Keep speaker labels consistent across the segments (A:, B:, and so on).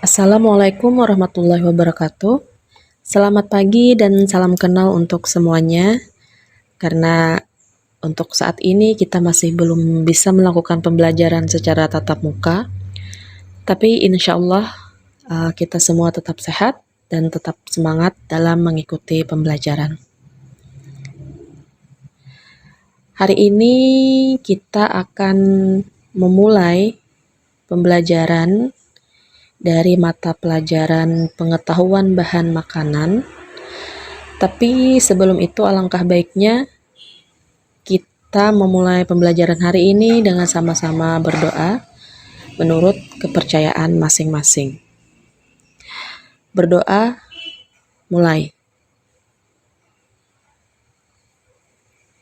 A: Assalamualaikum warahmatullahi wabarakatuh. Selamat pagi dan salam kenal untuk semuanya. Karena untuk saat ini kita masih belum bisa melakukan pembelajaran secara tatap muka, tapi insya Allah kita semua tetap sehat dan tetap semangat dalam mengikuti pembelajaran. Hari ini kita akan memulai pembelajaran dari mata pelajaran pengetahuan bahan makanan. Tapi sebelum itu alangkah baiknya kita memulai pembelajaran hari ini dengan sama-sama berdoa menurut kepercayaan masing-masing. Berdoa, mulai.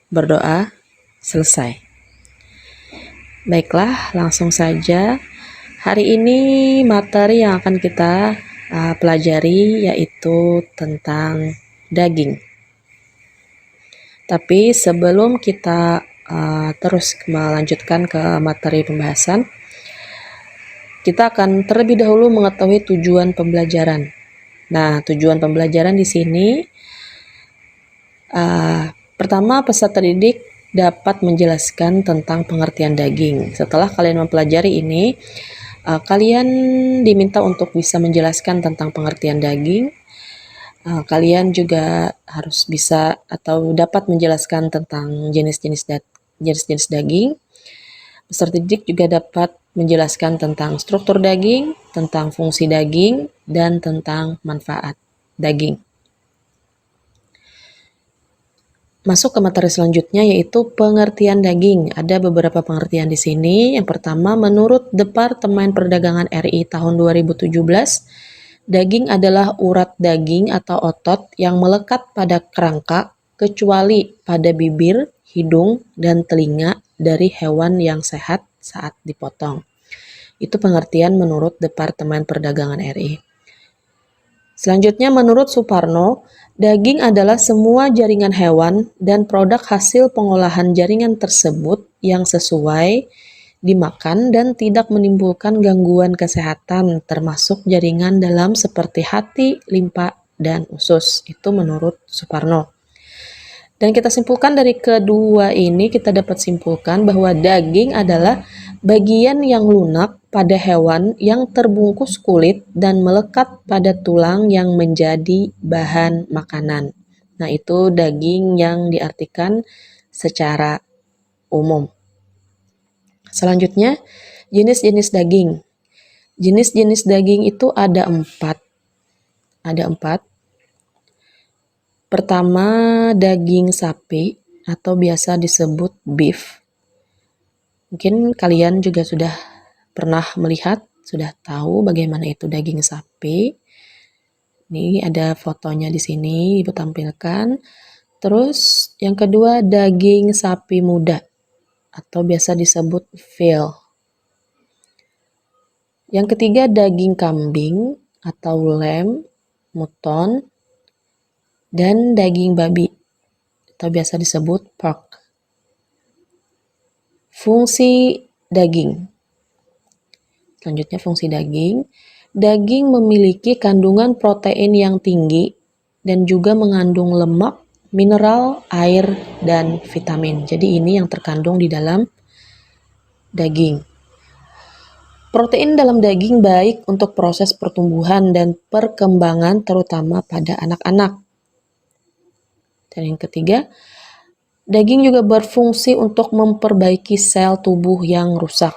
A: Berdoa, selesai. Baiklah, langsung saja. Hari ini materi yang akan kita pelajari yaitu tentang daging. Tapi sebelum kita terus melanjutkan ke materi pembahasan, kita akan terlebih dahulu mengetahui tujuan pembelajaran. Nah, tujuan pembelajaran di sini pertama, peserta didik dapat menjelaskan tentang pengertian daging. Setelah kalian mempelajari ini, kalian diminta untuk bisa menjelaskan tentang pengertian daging. Kalian juga harus bisa atau dapat menjelaskan tentang jenis-jenis daging. Peserta didik juga dapat menjelaskan tentang struktur daging, tentang fungsi daging, dan tentang manfaat daging. Masuk ke materi selanjutnya yaitu pengertian daging. Ada beberapa pengertian di sini. Yang pertama, menurut Departemen Perdagangan RI tahun 2017, daging adalah urat daging atau otot yang melekat pada kerangka kecuali pada bibir, hidung, dan telinga dari hewan yang sehat saat dipotong. Itu pengertian menurut Departemen Perdagangan RI. Selanjutnya menurut Suparno, daging adalah semua jaringan hewan dan produk hasil pengolahan jaringan tersebut yang sesuai dimakan dan tidak menimbulkan gangguan kesehatan termasuk jaringan dalam seperti hati, limpa, dan usus. Itu menurut Suparno. Dan kita simpulkan dari kedua ini, kita dapat simpulkan bahwa daging adalah bagian yang lunak pada hewan yang terbungkus kulit dan melekat pada tulang yang menjadi bahan makanan. Nah, itu daging yang diartikan secara umum. Selanjutnya, jenis-jenis daging. Jenis-jenis daging itu ada empat. Pertama, daging sapi atau biasa disebut beef. Mungkin kalian juga sudah pernah melihat, sudah tahu bagaimana itu daging sapi. Ini ada fotonya di sini, Ibu tampilkan. Terus yang kedua, daging sapi muda atau biasa disebut veal. Yang ketiga, daging kambing atau lamb, mutton, dan daging babi atau biasa disebut pork. Fungsi daging. Selanjutnya fungsi daging. Daging memiliki kandungan protein yang tinggi dan juga mengandung lemak, mineral, air, dan vitamin. Jadi ini yang terkandung di dalam daging. Protein dalam daging baik untuk proses pertumbuhan dan perkembangan terutama pada anak-anak. Dan yang ketiga, daging juga berfungsi untuk memperbaiki sel tubuh yang rusak.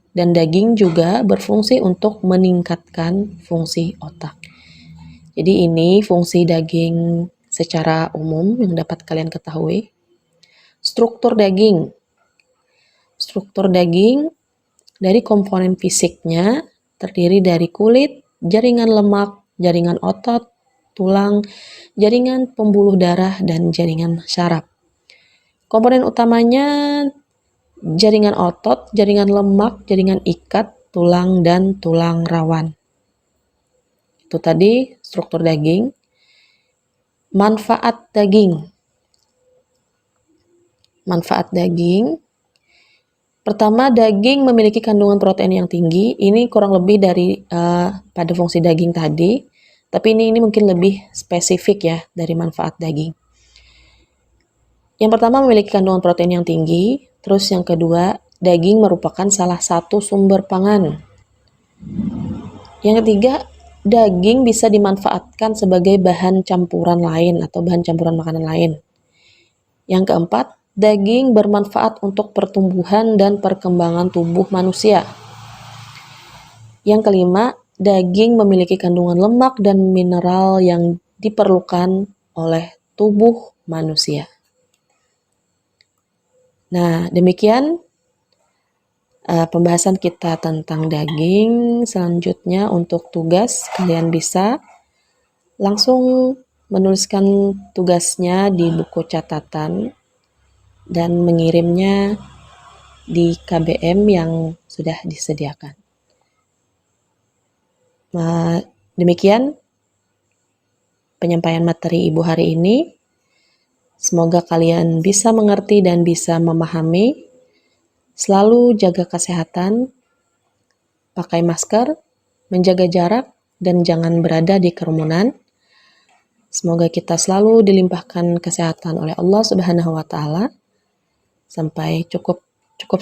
A: Dan daging juga berfungsi untuk meningkatkan fungsi otak. Jadi ini fungsi daging secara umum yang dapat kalian ketahui. Struktur daging. Struktur daging dari komponen fisiknya terdiri dari kulit, jaringan lemak, jaringan otot, tulang, jaringan pembuluh darah, dan jaringan syaraf. Komponen utamanya jaringan otot, jaringan lemak, jaringan ikat, tulang, dan tulang rawan. Itu tadi struktur daging. Manfaat daging. Manfaat daging. Pertama, daging memiliki kandungan protein yang tinggi. Ini kurang lebih dari pada fungsi daging tadi, tapi ini mungkin lebih spesifik ya dari manfaat daging. Yang pertama, memiliki kandungan protein yang tinggi. Terus yang kedua, daging merupakan salah satu sumber pangan. Yang ketiga, daging bisa dimanfaatkan sebagai bahan campuran lain atau bahan campuran makanan lain. Yang keempat, daging bermanfaat untuk pertumbuhan dan perkembangan tubuh manusia. Yang kelima, daging memiliki kandungan lemak dan mineral yang diperlukan oleh tubuh manusia. Nah, demikian pembahasan kita tentang daging. Selanjutnya untuk tugas, kalian bisa langsung menuliskan tugasnya di buku catatan dan mengirimnya di KBM yang sudah disediakan. Demikian penyampaian materi Ibu hari ini. Semoga kalian bisa mengerti dan bisa memahami. Selalu jaga kesehatan, pakai masker, menjaga jarak, dan jangan berada di kerumunan. Semoga kita selalu dilimpahkan kesehatan oleh Allah Subhanahu wa Ta'ala. Sampai cukup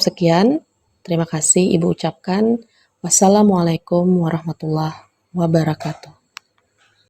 A: sekian. Terima kasih Ibu ucapkan. Wassalamualaikum warahmatullahi wabarakatuh.